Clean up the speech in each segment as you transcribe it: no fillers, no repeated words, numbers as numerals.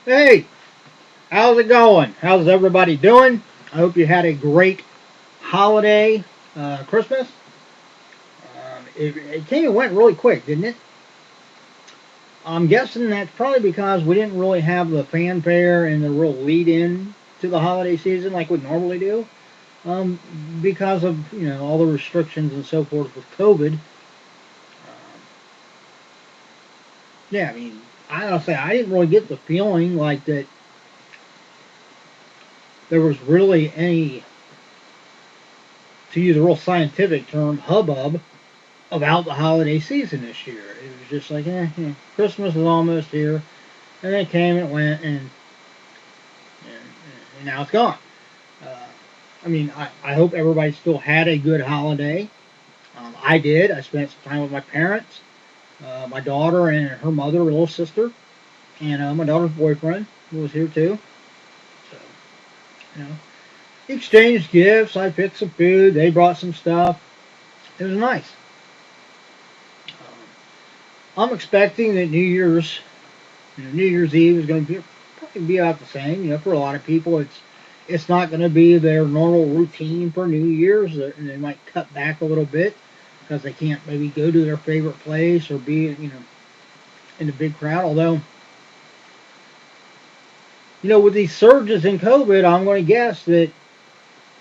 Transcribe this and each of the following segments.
Hey, how's it going? How's everybody doing? I hope you had a great holiday, Christmas. It came and went really quick, didn't it? I'm guessing that's probably because we didn't really have the fanfare and the real lead-in to the holiday season like we normally do. Um, because of all the restrictions and so forth with COVID. Yeah, I mean, I gotta say I didn't really get the feeling like that there was really any, to use a real scientific term, hubbub about the holiday season this year. It was just like, Christmas is almost here, and then it came and it went, and now it's gone. Uh, I mean, I hope everybody still had a good holiday. I did. I spent some time with my parents, my daughter and her mother, her little sister, and my daughter's boyfriend who was here too. So, you know, exchanged gifts. I picked some food. They brought some stuff. It was nice. I'm expecting that New Year's Eve is going to probably be about the same. For a lot of people, it's not going to be their normal routine for New Year's, and they might cut back a little bit because they can't maybe go to their favorite place or be in the big crowd. Although, with these surges in COVID, I'm going to guess that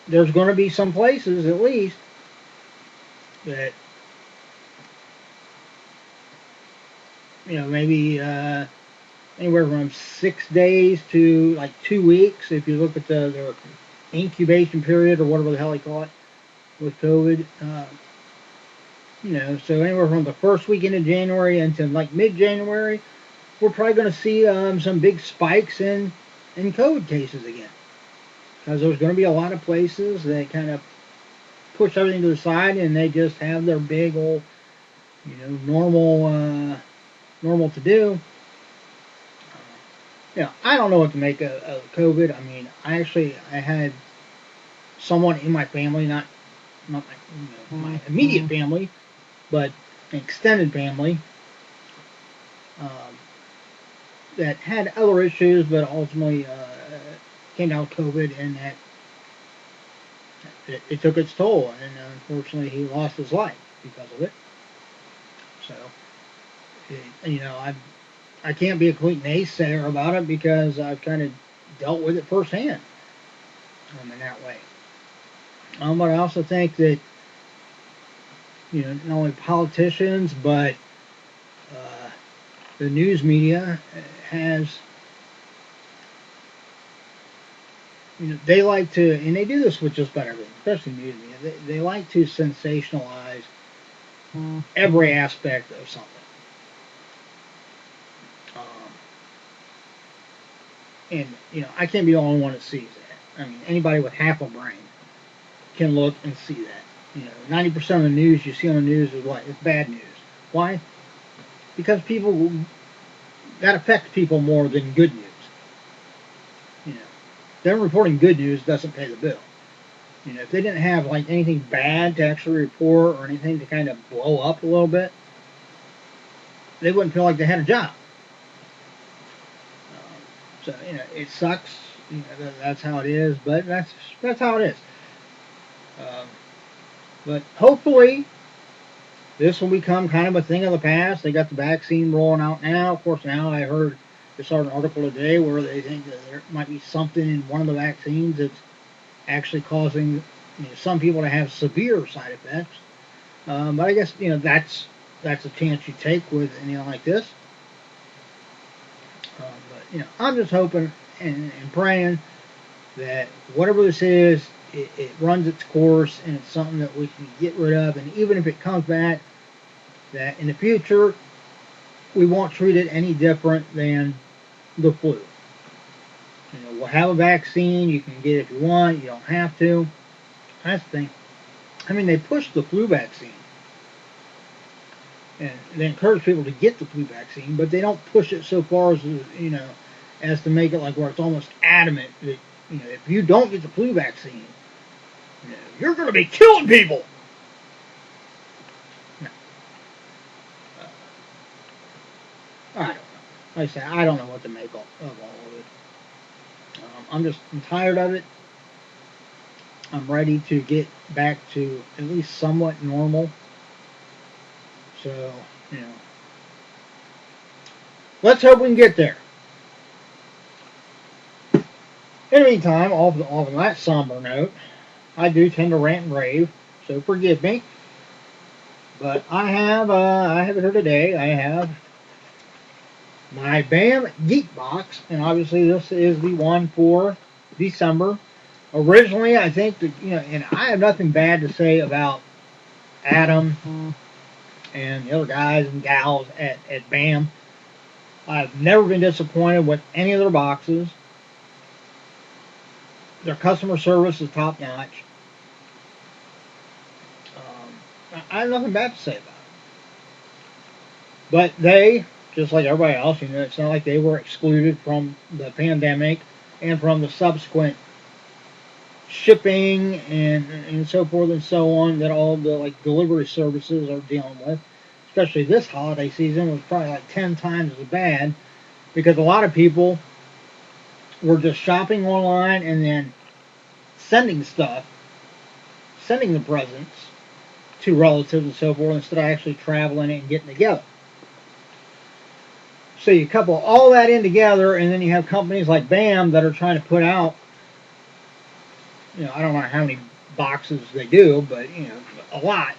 there's going to be some places at least that maybe anywhere from 6 days to like 2 weeks. If you look at the incubation period or whatever the hell they call it with COVID, so anywhere from the first weekend of January until like mid-January, we're probably going to see some big spikes in COVID cases again, because there's going to be a lot of places that kind of push everything to the side and they just have their big old, normal to do. I don't know what to make of COVID. I mean, I had someone in my family, not my immediate family, but an extended family, um, that had other issues, but ultimately came down with COVID, and that it took its toll, and unfortunately he lost his life because of it. So, I can't be a complete naysayer about it because I've kind of dealt with it firsthand, in that way. But I also think that not only politicians but uh, the news media has, they like to, and they do this with just about everything, especially news media. They like to sensationalize every aspect of something. Um, and I can't be the only one that sees that. I mean, anybody with half a brain can look and see that. 90% of the news you see on the news is what? It's bad news. Why? Because that affects people more than good news. Them reporting good news doesn't pay the bill. If they didn't have like anything bad to actually report or anything to kind of blow up a little bit, they wouldn't feel like they had a job. So it sucks. That's how it is, but that's how it is. Um, but hopefully this will become kind of a thing of the past. They got the vaccine rolling out now. Of course, now I saw an article today where they think that there might be something in one of the vaccines that's actually causing some people to have severe side effects. But I guess that's a chance you take with anything like this. But I'm just hoping and praying that whatever this is, it runs its course and it's something that we can get rid of. And even if it comes back, that in the future we won't treat it any different than the flu. We'll have a vaccine. You can get it if you want. You don't have to. That's the thing. I mean, they push the flu vaccine, and they encourage people to get the flu vaccine, but they don't push it so far as to make it like where it's almost adamant that if you don't get the flu vaccine, you're going to be killing people. No. I don't know. like I say, I don't know what to make of all of it. I'm tired of it. I'm ready to get back to at least somewhat normal. So, you know, let's hope we can get there. In the meantime, off of that somber note, I do tend to rant and rave, so forgive me. But I have it here today. I have my Bam Geek Box, and obviously this is the one for December. Originally, I think that, you know, and I have nothing bad to say about Adam and the other guys and gals at Bam. I've never been disappointed with any of their boxes. Their customer service is top notch. I have nothing bad to say about it. But they, just like everybody else, you know, it's not like they were excluded from the pandemic and from the subsequent shipping and so forth and so on that all the like delivery services are dealing with. Especially this holiday season was probably like 10 times as bad because a lot of people were just shopping online and then sending stuff, sending the presents to relatives and so forth instead of actually traveling and getting together. So you couple all that in together, and then you have companies like BAM that are trying to put out, you know, I don't know how many boxes they do, but, you know, a lot,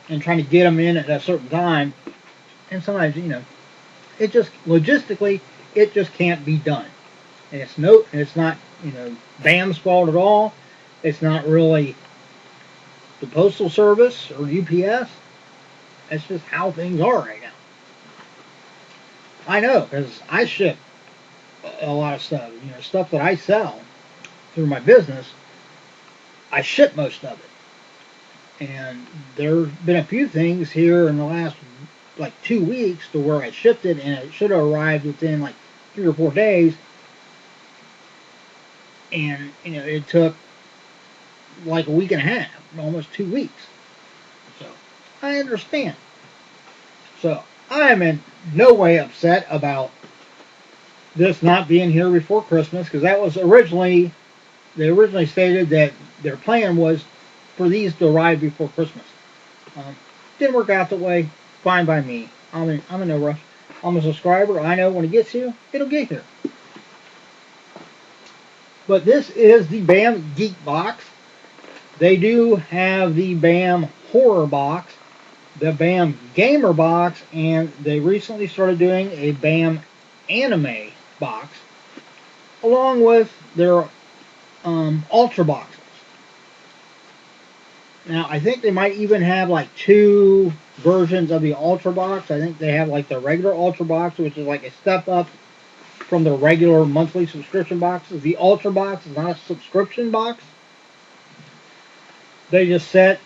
and trying to get them in at a certain time. And sometimes, you know, it just, logistically, it just can't be done. And it's not, you know, BAM's fault at all. It's not really the Postal Service or UPS. It's just how things are right now. I know, because I ship a lot of stuff. You know, stuff that I sell through my business, I ship most of it. And there's been a few things here in the last, like, 2 weeks to where I shipped it, and it should have arrived within, like, 3 or 4 days. And, you know, it took, like, a week and a half, almost 2 weeks. So, I understand. So, I am in no way upset about this not being here before Christmas, because that was originally, they originally stated that their plan was for these to arrive before Christmas. Didn't work out that way. Fine by me. I'm in no rush. I'm a subscriber. I know when it gets here, it'll get here. But this is the Bam Geek Box. They do have the Bam Horror Box, the Bam Gamer Box, and they recently started doing a Bam Anime Box, along with their Ultra Boxes. Now, I think they might even have like 2 versions of the Ultra Box. I think they have like the regular Ultra Box, which is like a step up from the regular monthly subscription boxes. The Ultra Box is not a subscription box. They just set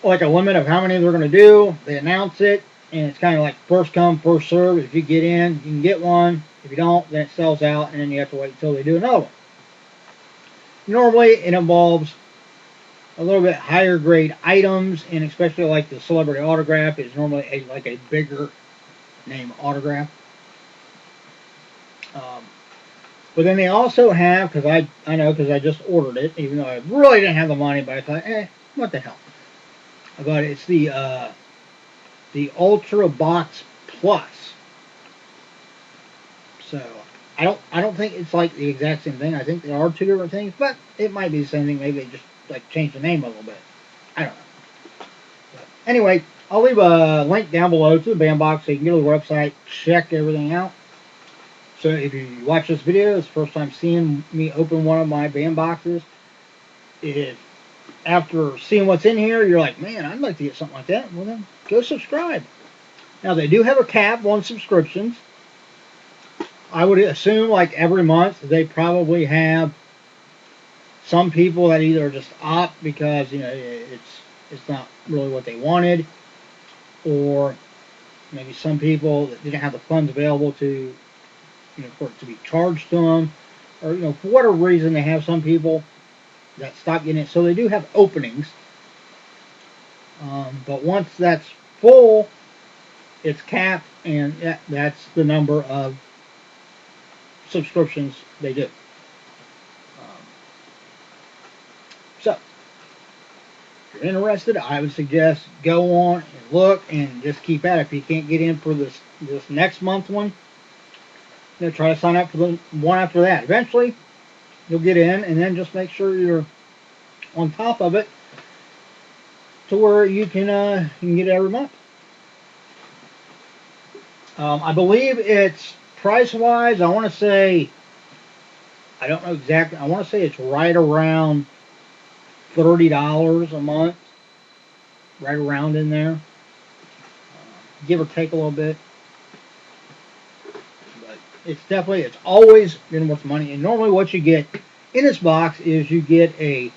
like a limit of how many they're going to do. They announce it, and it's kind of like first come, first serve. If you get in, you can get one. If you don't, then it sells out, and then you have to wait until they do another one. Normally, it involves a little bit higher grade items, and especially like the celebrity autograph is normally like a bigger name autograph. But then they also have, because I know because I just ordered it, even though I really didn't have the money, but I thought, what the hell. But it's the Ultra Box Plus. So I don't think it's like the exact same thing. I think there are 2 different things, but it might be the same thing. Maybe they just like change the name a little bit. I don't know. But anyway, I'll leave a link down below to the Bam Box so you can go to the website, check everything out. So if you watch this video, it's the first time seeing me open one of my Bam boxes. If after seeing what's in here, you're like, man, I'd like to get something like that, well then, go subscribe. Now, they do have a cap on subscriptions. I would assume, like every month, they probably have some people that either just opt because, you know, it's not really what they wanted, or maybe some people that didn't have the funds available to, you know, for it to be charged to them, or, you know, for whatever reason, they have some people that stop getting it. So they do have openings. But once that's full, it's capped, and that's the number of subscriptions they do. So, if you're interested, I would suggest go on and look and just keep at it. If you can't get in for this next month one, try to sign up for the one after that. Eventually, you'll get in, and then just make sure you're on top of it to where you can get it every month. I believe it's price-wise, I want to say, I don't know exactly, I want to say it's right around $30 a month, right around in there, give or take a little bit. But it's always been worth money. And normally what you get in this box is you get a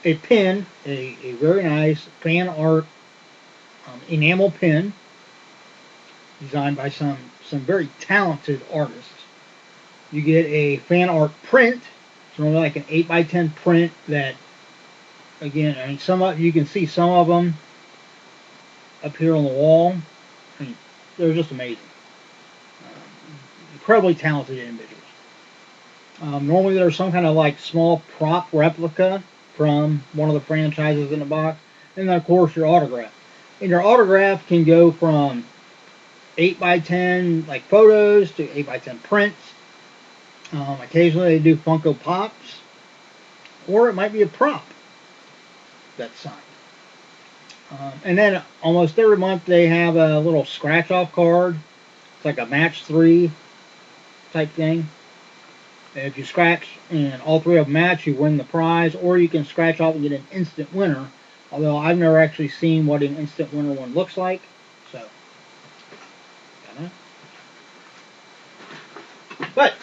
pin, a very nice fan art enamel pin designed by some very talented artists. You get a fan art print. It's normally like an 8x10 print that, again, I mean, you can see some of them up here on the wall. I mean, they're just amazing. Incredibly talented individuals. Normally there's some kind of like small prop replica from one of the franchises in the box. And then of course your autograph. And your autograph can go from 8x10 like photos to 8x10 prints. Occasionally they do Funko Pops. Or it might be a prop that's signed. And then almost every month they have a little scratch-off card. It's like a match 3 type thing. And if you scratch and all 3 of them match, you win the prize. Or you can scratch off and get an instant winner. Although I've never actually seen what an instant winner one looks like. So, but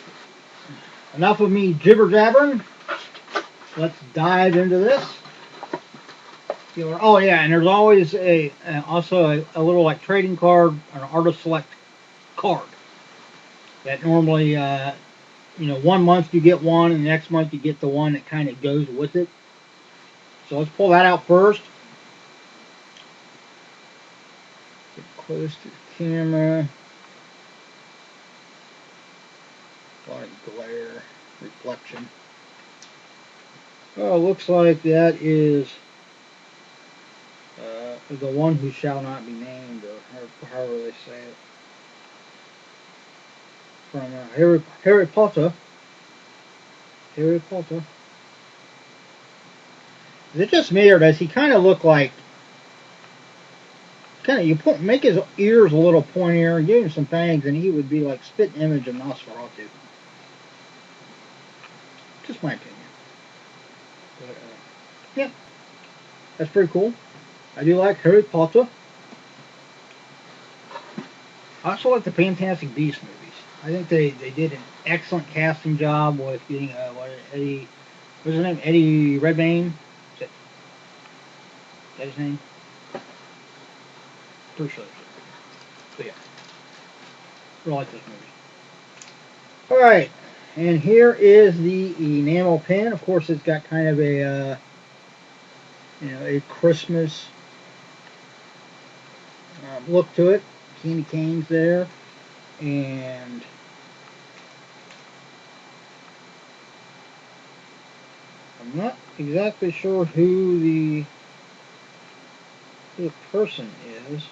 enough of me jibber jabbering. Let's dive into this. Oh yeah, and there's always also a little like trading card, an artist select card that normally 1 month you get one, and the next month you get the one that kind of goes with it. So let's pull that out first. Get close to the camera. A lot of glare, reflection. Oh, looks like that is the one who shall not be named, or however they say it. From Harry Potter. Harry Potter. Is it just me, or does he kind of look like... make his ears a little pointier and give him some fangs, and he would be like spitting image of Nosferatu. Just my opinion. But, yeah. That's pretty cool. I do like Harry Potter. I also like the Fantastic Beasts movies. I think they did an excellent casting job with getting Eddie... What's his name? Eddie Redmayne? Is that his name? Pretty sure. So yeah. I like this movie. Alright. And here is the enamel pin. Of course, it's got kind of a Christmas look to it. Candy canes there. And I'm not exactly sure who the person is.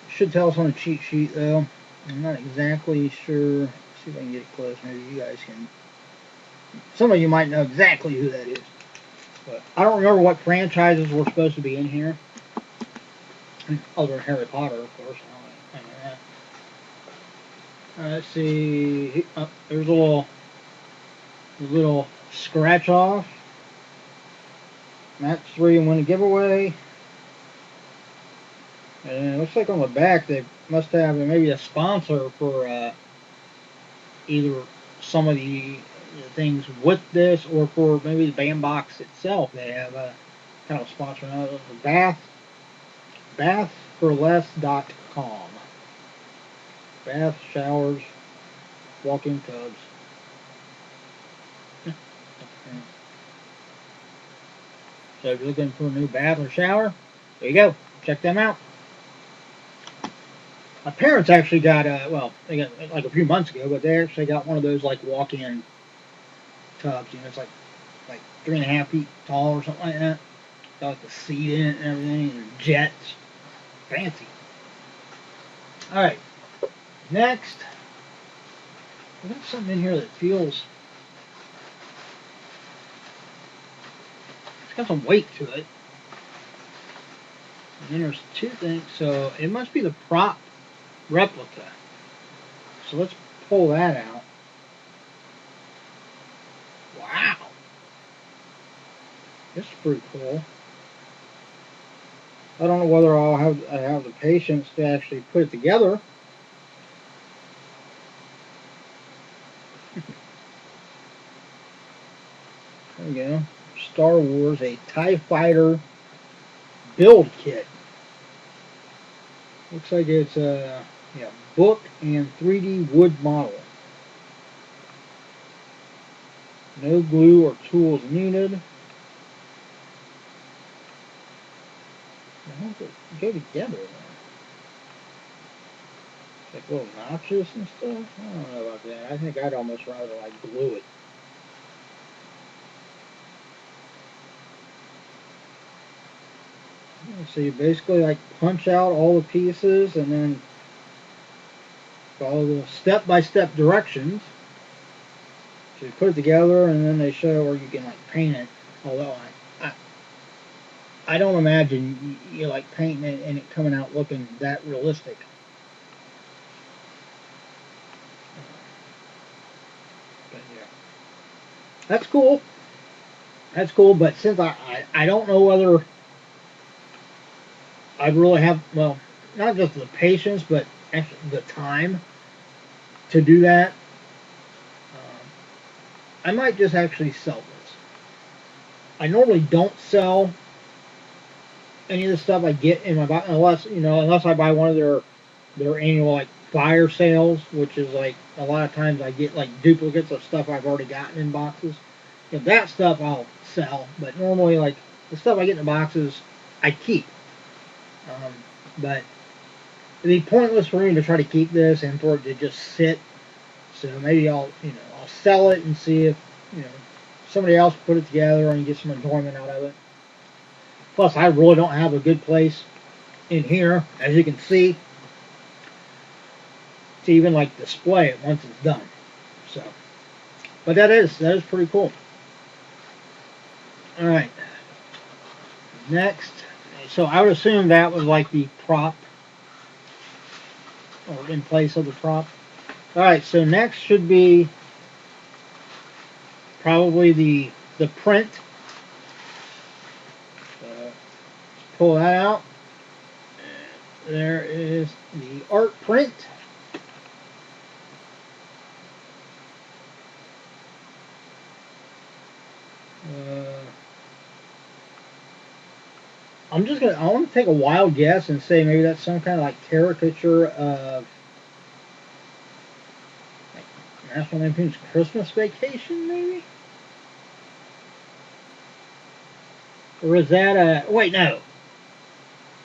Should tell us on the cheat sheet though. I'm not exactly sure. Let's see if I can get it close. Maybe you guys can. Some of you might know exactly who that is. But I don't remember what franchises were supposed to be in here. Other than Harry Potter, of course. Let's see. There's a little scratch off. Match 3 and win a giveaway. And it looks like on the back they must have maybe a sponsor for either some of the things with this, or for maybe the Bam Box itself. They have a kind of sponsor. Bathforless.com. Bath, showers, walk-in tubs. So if you're looking for a new bath or shower, there you go. Check them out. My parents actually got well, they got like a few months ago, but they actually got one of those like walk-in tubs. You know, it's like 3.5 feet tall or something like that. Got like the seat in it and everything, and jets. Fancy. All right. Next, we got something in here that feels. It's got some weight to it. And then there's two things, so it must be the prop replica. So let's pull that out. Wow. This is pretty cool. I don't know whether I have the patience to actually put it together. There we go. Star Wars, a TIE Fighter build kit. Looks like it's a book and 3D wood model. No glue or tools needed. How does it go together then? Like little notches and stuff? I don't know about that. I think I'd almost rather like glue it. So you basically like punch out all the pieces and then follow the step-by-step directions. So you put it together and then they show where you can like paint it. Although I don't imagine you like painting it and it coming out looking that realistic. But yeah, that's cool. That's cool. But since I don't know whether I'd really have, well, not just the patience, but actually the time to do that, I might just actually sell this. I normally don't sell any of the stuff I get in my box unless I buy one of their annual like fire sales, which is like a lot of times I get like duplicates of stuff I've already gotten in boxes. That stuff I'll sell, but normally like the stuff I get in the boxes I keep. But it'd be pointless for me to try to keep this and for it to just sit. So maybe I'll sell it and see if somebody else put it together and get some enjoyment out of it. Plus, I really don't have a good place in here, as you can see, to even like display it once it's done. So, but that is pretty cool. All right. Next, so I would assume that was like the prop, or in place of the prop. All right. So next should be probably the print. Pull that out. There is the art print. I want to take a wild guess and say maybe that's some kind of like caricature of like National Lampoon's Christmas Vacation, maybe? Or is that a... Wait, no.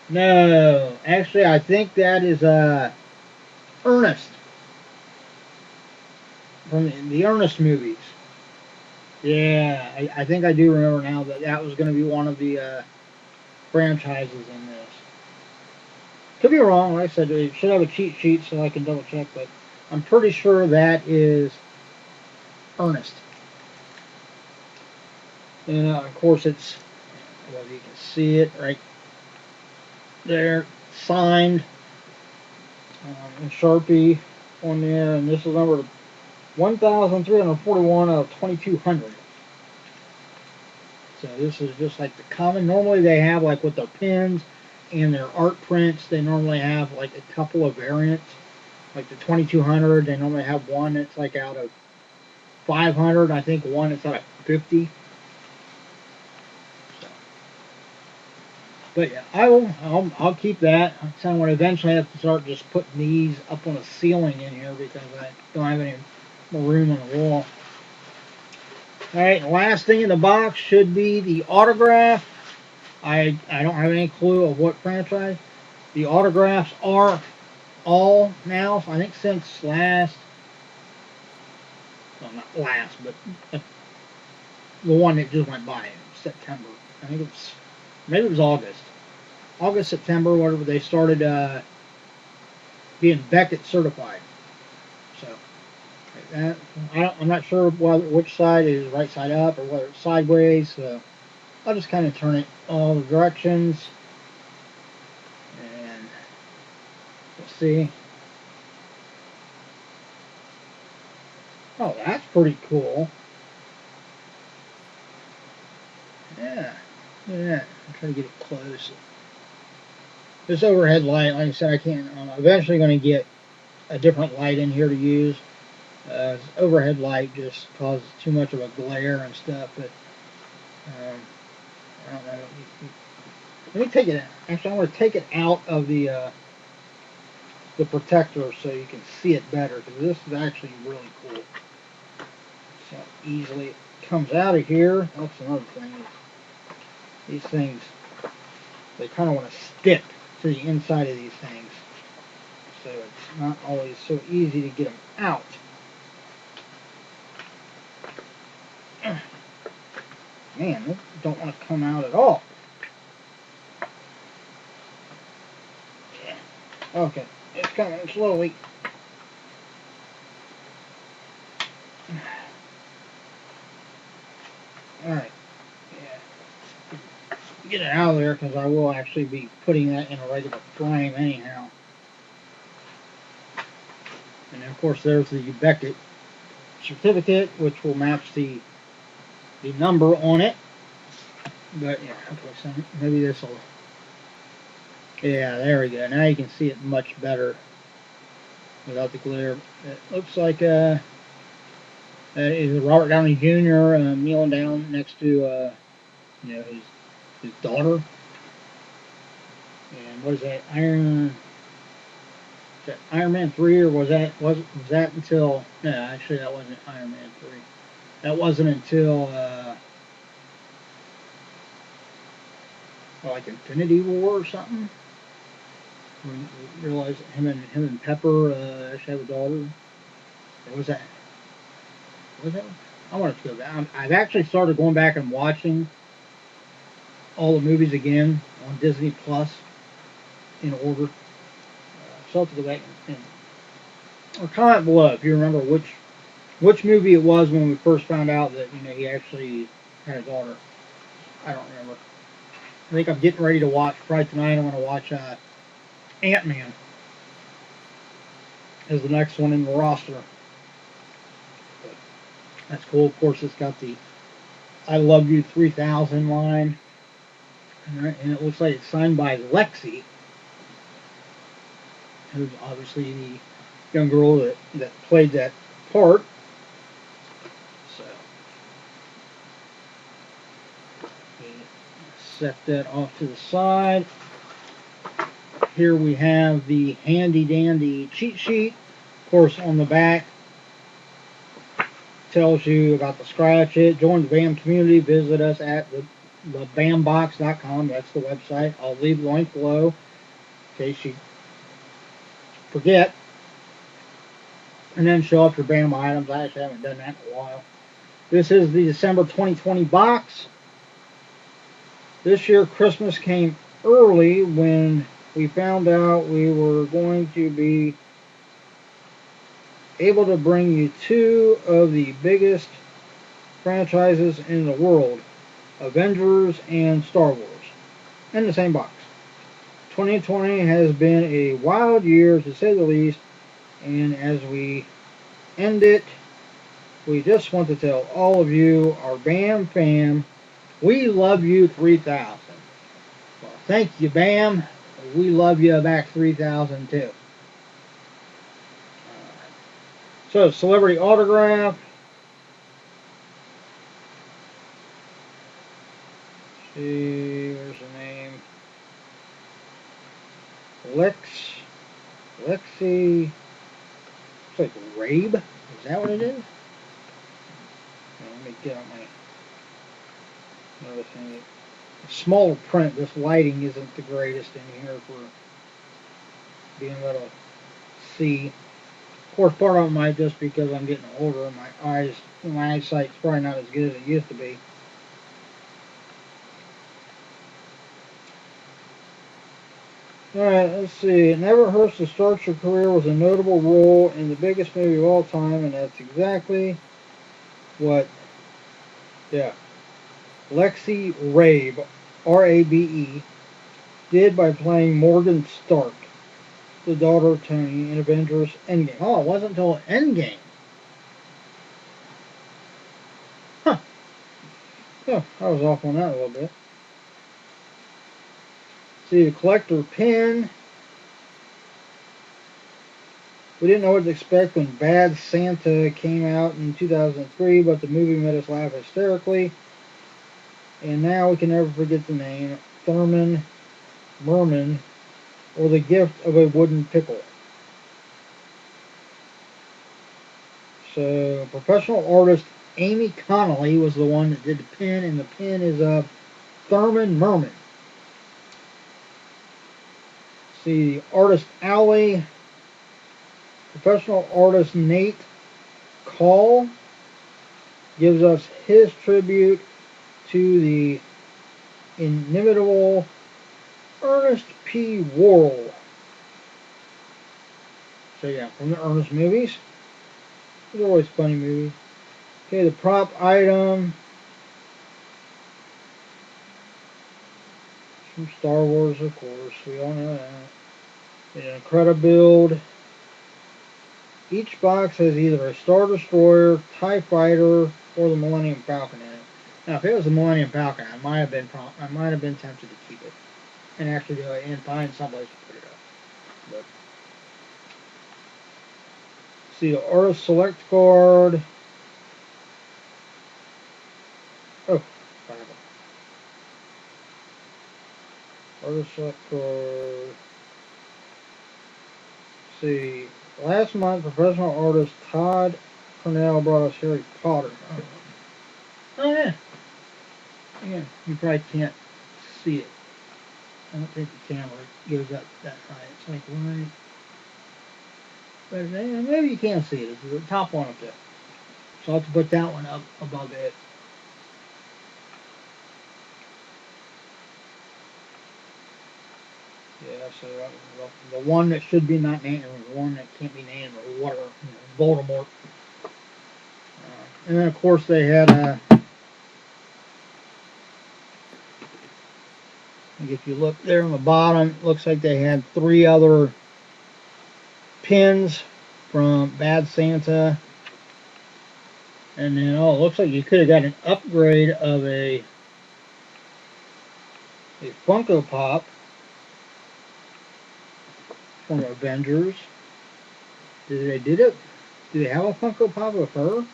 No. Actually, I think that is Ernest. From the Ernest movies. Yeah, I think I do remember now that was going to be one of the franchises in this. Could be wrong. Like I said, it should have a cheat sheet so I can double check, but I'm pretty sure that is Ernest. And of course it's, well, you can see it right there, signed in Sharpie on there, and this is number 1,341 out of 2,200. So this is just like the common. Normally they have like with their pins and their art prints, they normally have like a couple of variants. Like the 2,200, they normally have one that's like out of 500. I think one that's out of 50. So, but yeah, I'll keep that. I'm going to eventually have to start just putting these up on a ceiling in here because I don't have any more room on the wall. Alright, last thing in the box should be the autograph I don't have any clue of what franchise. The autographs are all now, I think since last, well not last, but the one that just went by in September. I think it's, maybe it was August. August, September, whatever, they started being Beckett certified. So, like that, I'm not sure which side is right side up or whether it's sideways, so I'll just kind of turn it all the directions and we'll see. Oh, that's pretty cool. Yeah, look at that. I'm trying to get it close. This overhead light, like I said, I can't. I'm eventually going to get a different light in here to use. This overhead light just causes too much of a glare and stuff. But I don't know. Let me take it. Actually, I want to take it out of the protector so you can see it better, because this is actually really cool. So easily it comes out of here. That's another thing. These things, they kind of want to stick to the inside of these things, so it's not always so easy to get them out. Man, they don't want to come out at all. Yeah. Okay, it's coming slowly. Alright. Yeah. Get it out of there, because I will actually be putting that in a regular frame anyhow. And then, of course, there's the Beckett certificate, which will match the number on it. But yeah, okay, so maybe this will. Yeah, there we go. Now you can see it much better without the glare. It looks like is Robert Downey Jr. Kneeling down next to his daughter. And what is that, Iron Man 3, or was that until? No, actually that wasn't Iron Man 3. That wasn't until like Infinity War or something. When we realized that him and Pepper actually have a daughter. Or was that? I wanted to go back. I've actually started going back and watching all the movies again on Disney Plus in order. So I'll have to go back or comment below if you remember which movie it was when we first found out that he actually had a daughter. I don't remember. I think I'm getting ready to watch, probably tonight I'm going to watch Ant-Man as the next one in the roster. But that's cool. Of course, it's got the I Love You 3000 line. Alright, and it looks like it's signed by Lexi, who's obviously the young girl that played that part. So, set that off to the side. Here we have the handy dandy cheat sheet. Of course, on the back tells you about the scratch it. Join the BAM community. Visit us at the bambox.com. That's the website. I'll leave the link below in case you forget. And then show up your BAM items. I actually haven't done that in a while. This is the December 2020 box. This year Christmas came early when we found out we were going to be able to bring you two of the biggest franchises in the world, Avengers and Star Wars, in the same box. 2020 has been a wild year, to say the least, and as we end it, we just want to tell all of you, our BAM fam, we love you 3000. Well, thank you, BAM. We love you back 3000 too. So, celebrity autograph. Let's see, where's the name? Lexi. It's like Rabe. Is that what it is? Let me get on my another thing. smaller print. This lighting isn't the greatest in here for being able to see. Of course, part of it might just because I'm getting older and my eyesight's probably not as good as it used to be. Alright, let's see. It never hurts to start your career with a notable role in the biggest movie of all time, and that's exactly what, yeah, Lexi Rabe, R-A-B-E, did by playing Morgan Stark, the daughter of Tony, in Avengers Endgame. Oh, it wasn't until Endgame. Huh. Oh, I was off on that a little bit. See, the collector pin. We didn't know what to expect when Bad Santa came out in 2003, but the movie made us laugh hysterically. And now we can never forget the name, Thurman Merman, or the gift of a wooden pickle. So, professional artist Amy Connolly was the one that did the pin, and the pin is of Thurman Merman. See, the artist alley, professional artist Nate Call gives us his tribute to the inimitable Ernest P. Worrell. So yeah, from the Ernest movies. They're always funny movies. Okay, the prop item from Star Wars, of course. We all know that. An Incredibuild. Each box has either a Star Destroyer, TIE Fighter, or the Millennium Falcon in it. Now, if it was the Millennium Falcon, I might have been tempted to keep it and actually go and find someplace to put it up. But see the Artist Select card. Oh, Bible. Artist Select card. See, last month, professional artist Todd Cornell brought us Harry Potter. Oh yeah. Again, you probably can't see it. I don't think the camera goes up that high. It's like right. But maybe you can see it. It's the top one up there. So I'll have to put that one up above it. Yeah, so the one that should be not named, or the one that can't be named, or whatever, Voldemort. And then of course they had if you look there on the bottom, it looks like they had 3 other pins from Bad Santa. And then, oh, it looks like you could have got an upgrade of a Funko Pop from Avengers. Do they have a Funko Pop of her?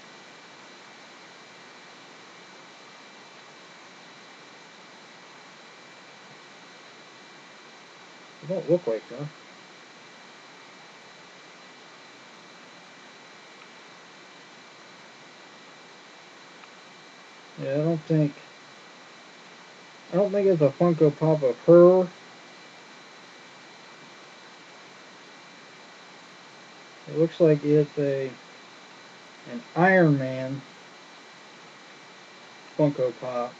It don't look like her. Yeah, I don't think it's a Funko Pop of her. It looks like it's an Iron Man Funko Pop.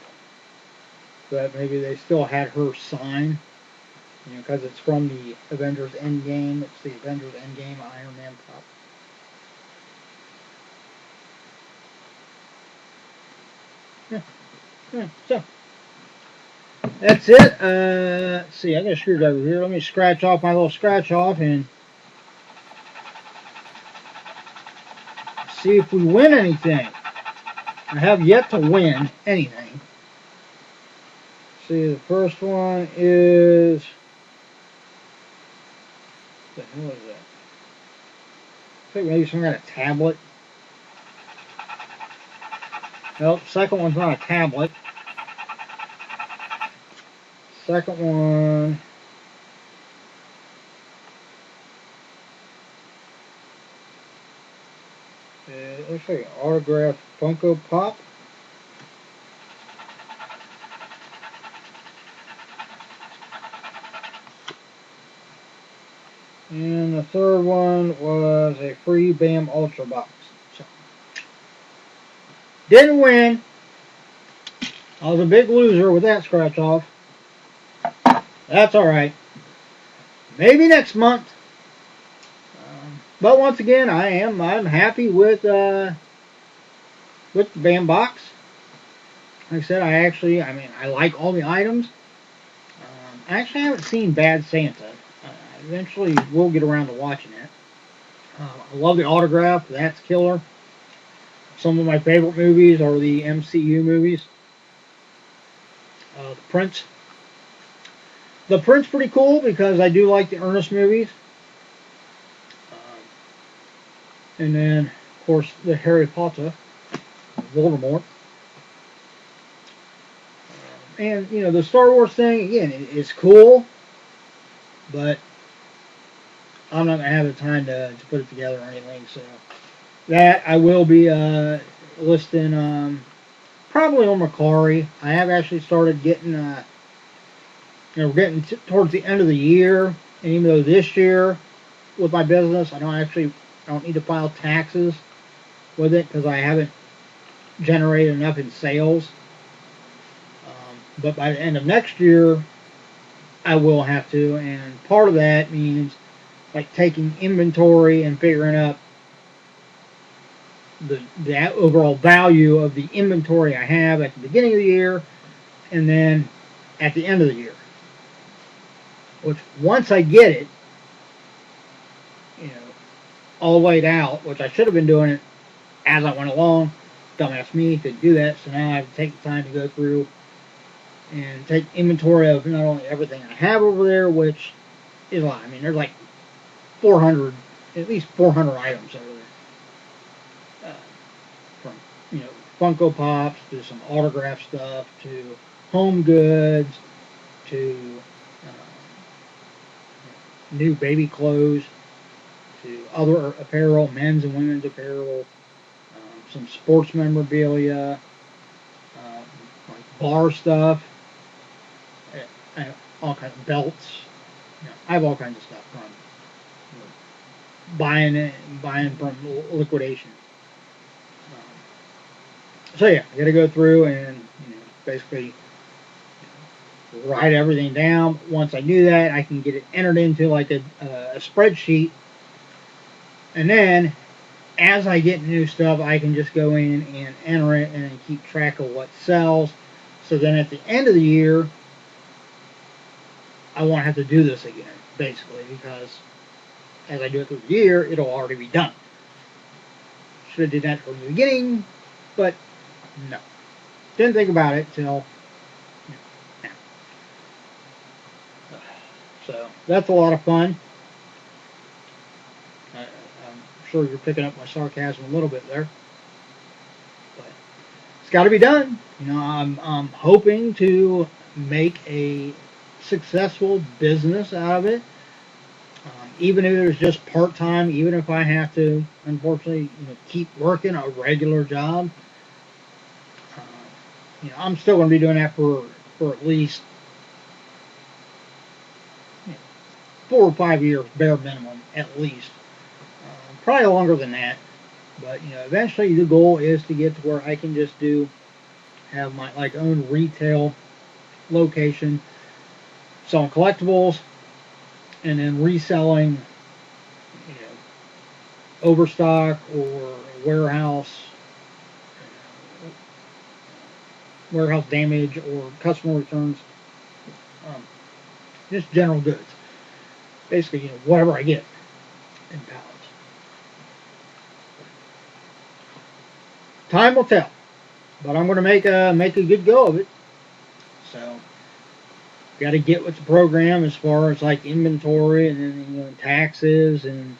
That maybe they still had her sign, because it's from the Avengers Endgame. It's the Avengers Endgame Iron Man Pop. Yeah, so that's it. Let's see, I got a screwdriver here. Let me scratch off my little scratch off and see if we win anything. I have yet to win anything. See, the first one is, what the hell is that? I think maybe some kind of tablet. Nope, second one's not a tablet. Second one, it looks like an autographed Funko Pop. And the third one was a free Bam Ultra box. So, didn't win. I was a big loser with that scratch off. That's alright. Maybe next month. But once again, I'm happy with the Bam box. Like I said, I like all the items. I actually haven't seen Bad Santa. Eventually, we'll get around to watching it. I love the autograph. That's killer. Some of my favorite movies are the MCU movies. The Prince. The Prince pretty cool because I do like the Ernest movies. And then, of course, the Harry Potter, Voldemort. And, you know, the Star Wars thing, again, it's cool. But I'm not going to have the time to put it together or anything. So that I will be listing probably on Macari. I have actually started getting, we're getting towards the end of the year. And even though this year with my business, I don't need to file taxes with it because I haven't generated enough in sales. But by the end of next year, I will have to. And part of that means like taking inventory and figuring out the overall value of the inventory I have at the beginning of the year and then at the end of the year. Which once I get it, you know, all laid out, which I should have been doing it as I went along. Dumbass me didn't do that, so now I have to take the time to go through and take inventory of not only everything I have over there, which is a lot. I mean, there's like 400, at least 400 items over there. From, you know, Funko Pops to some autograph stuff to home goods to new baby clothes to other apparel, men's and women's apparel, some sports memorabilia, like bar stuff, all kinds of belts. You know, I have all kinds of stuff from buying from liquidation. So yeah, I got to go through and basically write everything down. Once I do that, I can get it entered into like a spreadsheet, and then as I get new stuff, I can just go in and enter it and then keep track of what sells. So then at the end of the year, I won't have to do this again, basically, because as I do it through the year, it'll already be done. Should have did that from the beginning, but no. Didn't think about it till now. So that's a lot of fun. I'm sure you're picking up my sarcasm a little bit there, but it's got to be done. You know, I'm hoping to make a successful business out of it. Even if it's just part-time, even if I have to, unfortunately, keep working a regular job, I'm still going to be doing that for at least 4 or 5 years, bare minimum, at least. Probably longer than that, but eventually the goal is to get to where I can just have my own retail location, selling collectibles, and then reselling, overstock or warehouse damage or customer returns, just general goods. Basically, whatever I get in pallets. Time will tell, but I'm going to make a good go of it. So, got to get with the program as far as like inventory and then taxes and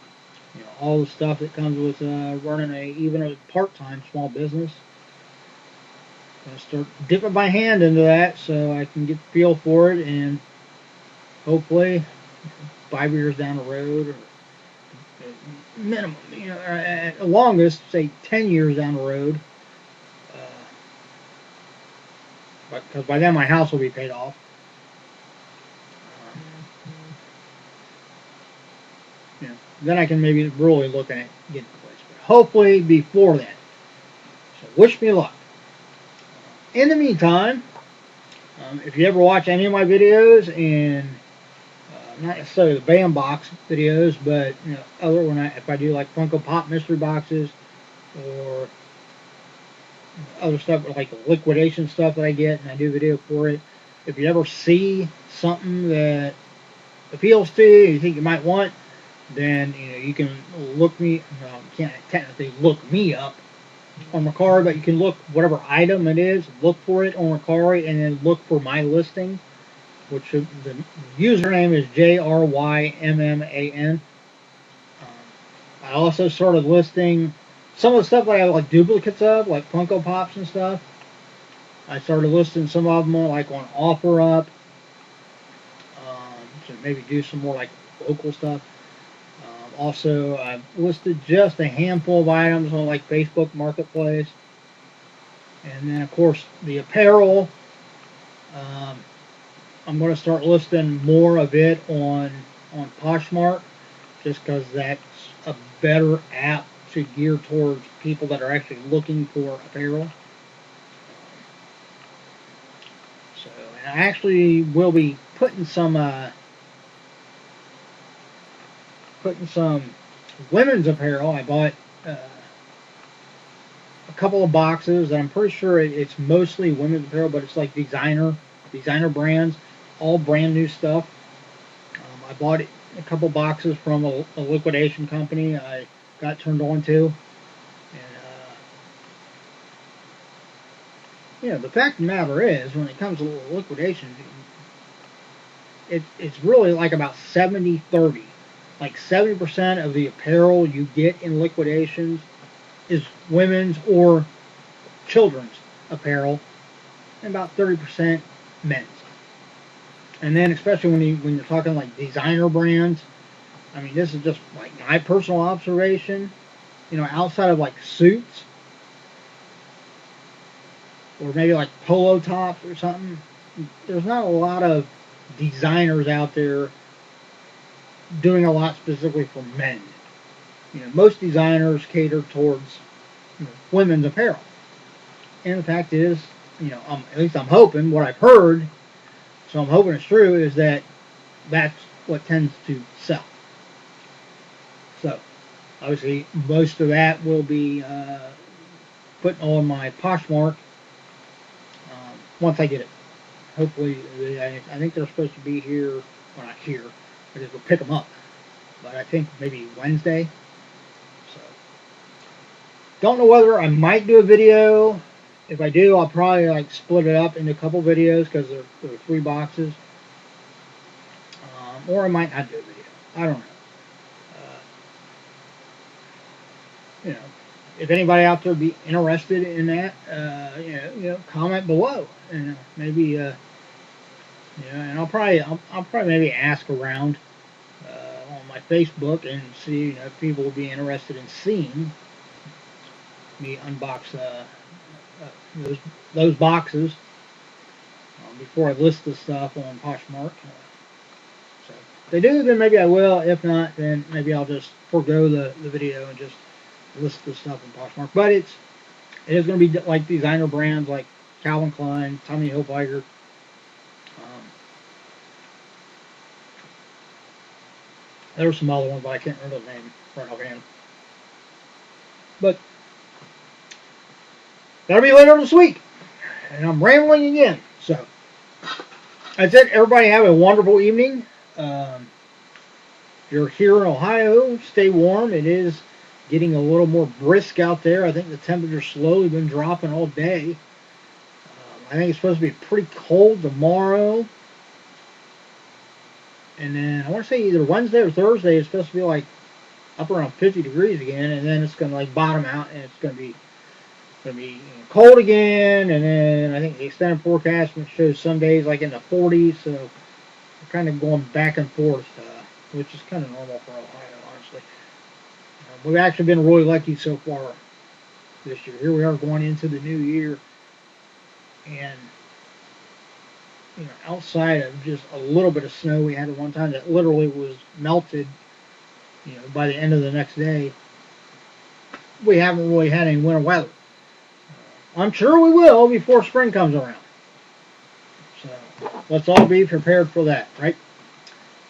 all the stuff that comes with running even a part-time small business. Gonna start dipping my hand into that so I can get the feel for it, and hopefully 5 years down the road, or minimum, at the longest, say 10 years down the road, because by then my house will be paid off. then I can maybe really look at it getting a place. But hopefully before then. So wish me luck. In the meantime, if you ever watch any of my videos, and not necessarily the Bam Box videos, but other if I do like Funko Pop mystery boxes or other stuff like liquidation stuff that I get, and I do video for it. If you ever see something that appeals to you, you think you might want, then you can look me. Well, you can't technically look me up on Mercari, but you can look whatever item it is, look for it on Mercari, and then look for my listing, which the username is JRYMMAN. I also started listing some of the stuff that I have like duplicates of, like Funko Pops and stuff. I started listing some of them like on OfferUp, to maybe do some more like local stuff. Also, I've listed just a handful of items on like Facebook Marketplace. And then, of course, the apparel. I'm going to start listing more of it on Poshmark, just because that's a better app to gear towards people that are actually looking for apparel. So, and I actually will be putting some women's apparel. I bought a couple of boxes that I'm pretty sure it's mostly women's apparel, but it's like designer brands, all brand new stuff. I bought a couple boxes from a liquidation company I got turned on to. And the fact of the matter is, when it comes to liquidation, it's really like about 70-30. Like 70% of the apparel you get in liquidations is women's or children's apparel, and about 30% men's. And then, especially when you're talking like designer brands, I mean, this is just like my personal observation. Outside of like suits or maybe like polo tops or something, there's not a lot of designers out there doing a lot specifically for men. Most designers cater towards women's apparel. And the fact is, at least I'm hoping, what I've heard, so I'm hoping it's true, is that that's what tends to sell. So, obviously, most of that will be put on my Poshmark once I get it. Hopefully, I think they're supposed to be here, well, not here, I just will pick them up. But I think maybe Wednesday. So, don't know whether I might do a video. If I do, I'll probably like split it up into a couple videos because there are 3 boxes. Or I might not do a video. I don't know. If anybody out there be interested in that, comment below. Maybe, and I'll probably maybe ask around on my Facebook and see if people will be interested in seeing me unbox those boxes before I list the stuff on Poshmark. So if they do, then maybe I will. If not, then maybe I'll just forego the video and just list the stuff on Poshmark. But it is going to be like designer brands like Calvin Klein, Tommy Hilfiger. There's some other ones, but I can't remember the name right offhand. But that'll be later this week. And I'm rambling again. So that's it. Everybody have a wonderful evening. If you're here in Ohio, stay warm. It is getting a little more brisk out there. I think the temperature's slowly been dropping all day. I think it's supposed to be pretty cold tomorrow. And then I want to say either Wednesday or Thursday it's supposed to be like up around 50 degrees again, and then it's going to like bottom out and it's going to be cold again. And then I think the extended forecast shows some days like in the 40s, so we're kind of going back and forth, which is kind of normal for Ohio, honestly. We've actually been really lucky so far this year. Here we are going into the new year, and outside of just a little bit of snow we had at one time that literally was melted by the end of the next day, we haven't really had any winter weather. I'm sure we will before spring comes around. So let's all be prepared for that, right?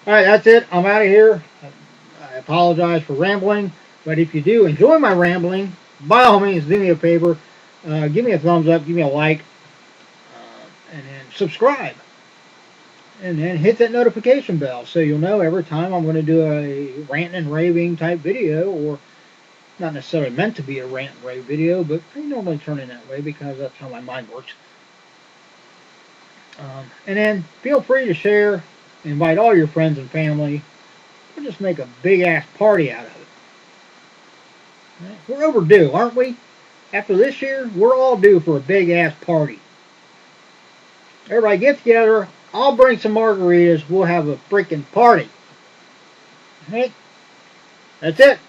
All right, that's it. I'm out of here. I apologize for rambling, but if you do enjoy my rambling, by all means, do me a favor. Give me a thumbs up, give me a like, and then subscribe. And then hit that notification bell so you'll know every time I'm going to do a rant and raving type video, or not necessarily meant to be a rant and rave video, but I normally turn in that way because that's how my mind works. And then feel free to share, invite all your friends and family. We'll just make a big ass party out of it. Right? We're overdue, aren't we? After this year, we're all due for a big ass party. Everybody get together. I'll bring some margaritas. We'll have a freaking party. Right? That's it.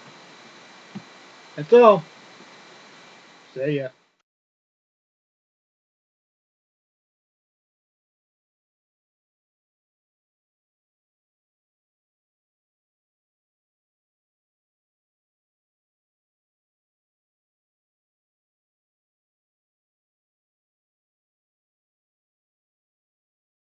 That's all. See ya.